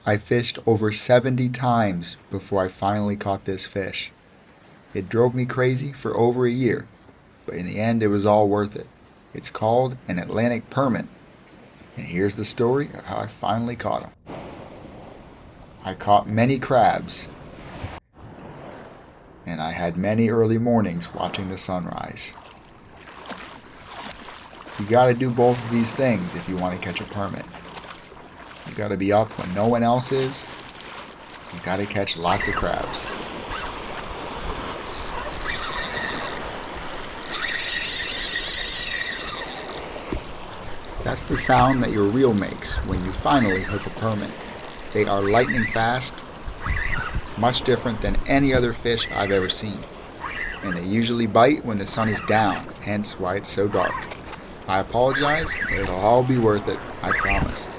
I fished over 70 times before I finally caught this fish. It drove me crazy for over a year, but in the end it was all worth it. It's called an Atlantic permit, and here's the story of how I finally caught him. I caught many crabs, and I had many early mornings watching the sunrise. You gotta do both of these things if you want to catch a permit. You gotta be up when no one else is. You gotta catch lots of crabs. That's the sound that your reel makes when you finally hook a permit. They are lightning fast, much different than any other fish I've ever seen. And they usually bite when the sun is down, hence why it's so dark. I apologize, but it'll all be worth it, I promise.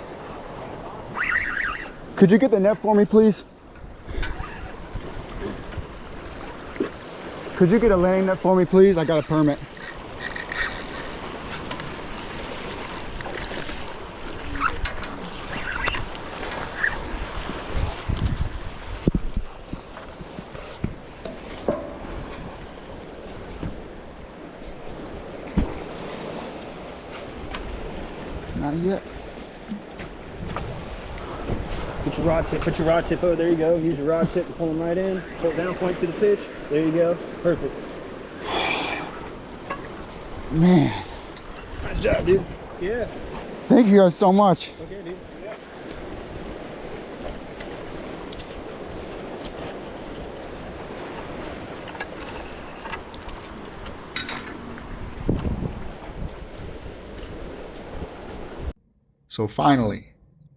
Could you get the net for me, please? Could you get a landing net for me, please? I got a permit. Not yet. Put your rod tip over, there you go. Use your rod tip to pull them right in. Pull it down, point to the fish. There you go. Perfect. Man. Nice job, dude. Yeah. Thank you guys so much. Okay, dude. Yeah. So finally,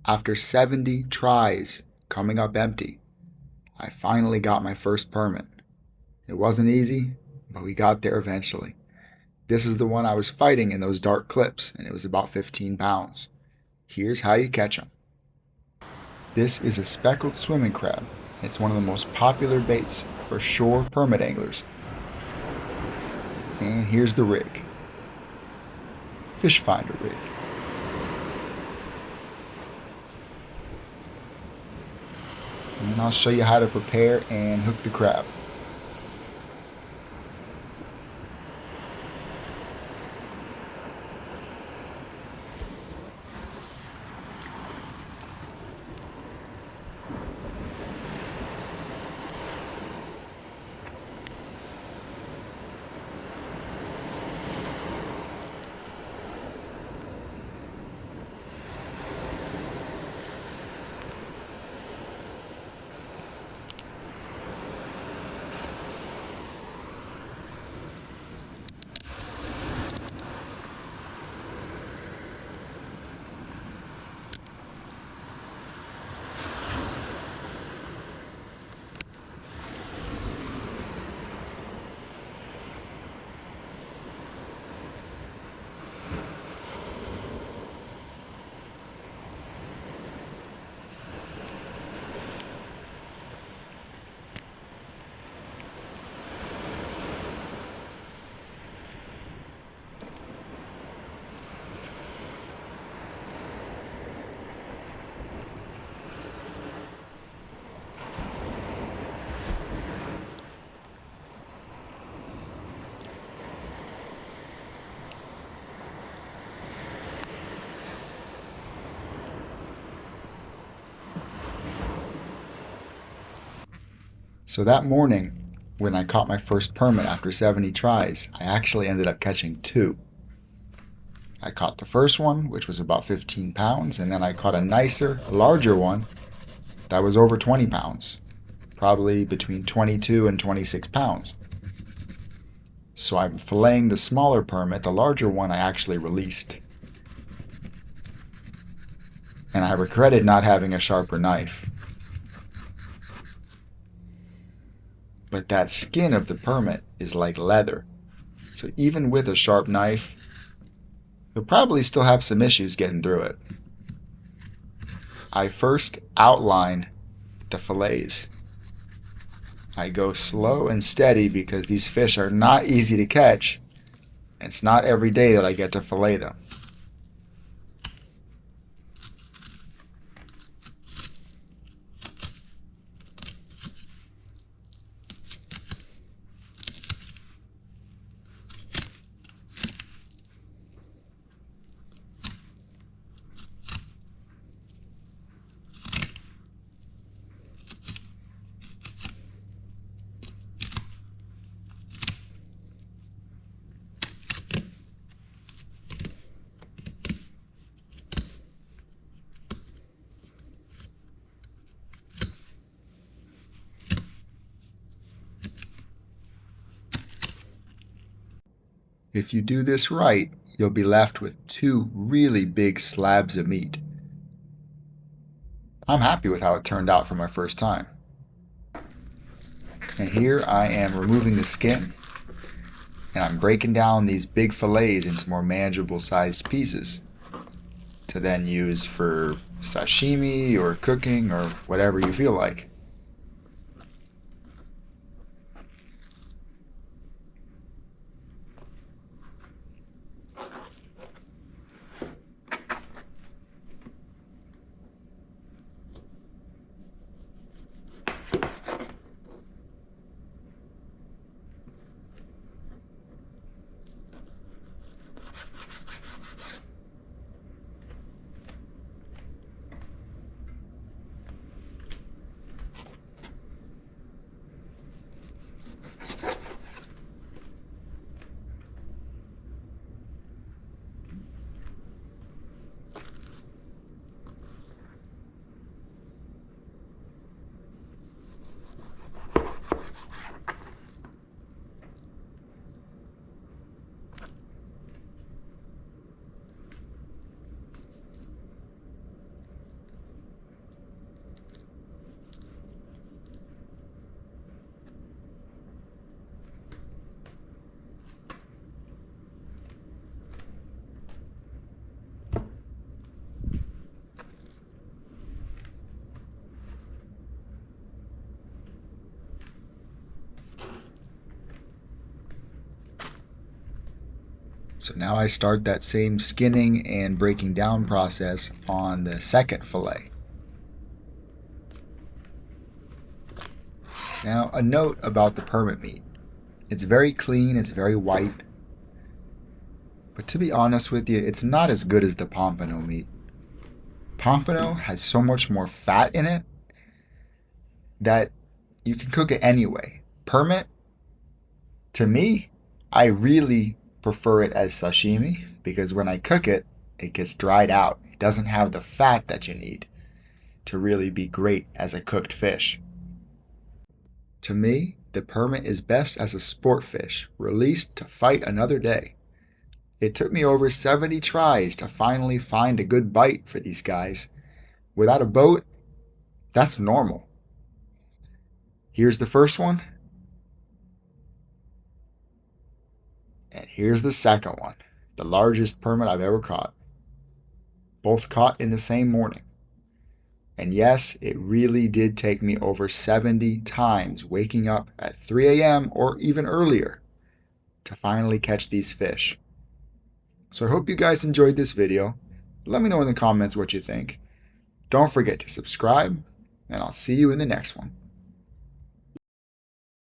after 70 tries coming up empty, I finally got my first permit. It wasn't easy, but we got there eventually. This is the one I was fighting in those dark clips, and it was about 15 pounds. Here's how you catch them. This is a speckled swimming crab. It's one of the most popular baits for shore permit anglers. And here's the rig. Fish finder rig. And I'll show you how to prepare and hook the crab. So that morning, when I caught my first permit after 70 tries, I actually ended up catching two. I caught the first one, which was about 15 pounds, and then I caught a nicer, larger one that was over 20 pounds, probably between 22 and 26 pounds. So I'm filleting the smaller permit. The larger one I actually released. And I regretted not having a sharper knife. But that skin of the permit is like leather. So even with a sharp knife, you'll probably still have some issues getting through it. I first outline the fillets. I go slow and steady because these fish are not easy to catch. It's not every day that I get to fillet them. If you do this right, you'll be left with 2 really big slabs of meat. I'm happy with how it turned out for my first time. And here I am removing the skin, and I'm breaking down these big fillets into more manageable sized pieces to then use for sashimi or cooking or whatever you feel like. So now I start that same skinning and breaking down process on the second fillet. Now, a note about the permit meat. It's very clean, it's very white. But to be honest with you, it's not as good as the pompano meat. Pompano has so much more fat in it that you can cook it anyway. Permit, to me, I really prefer it as sashimi because when I cook it, it gets dried out. It doesn't have the fat that you need to really be great as a cooked fish. To me, the permit is best as a sport fish, released to fight another day. It took me over 70 tries to finally find a good bite for these guys. Without a boat, that's normal. Here's the first one. And here's the second one, the largest permit I've ever caught. Both caught in the same morning. And yes, it really did take me over 70 times waking up at 3 a.m. or even earlier to finally catch these fish. So I hope you guys enjoyed this video. Let me know in the comments what you think. Don't forget to subscribe, and I'll see you in the next one.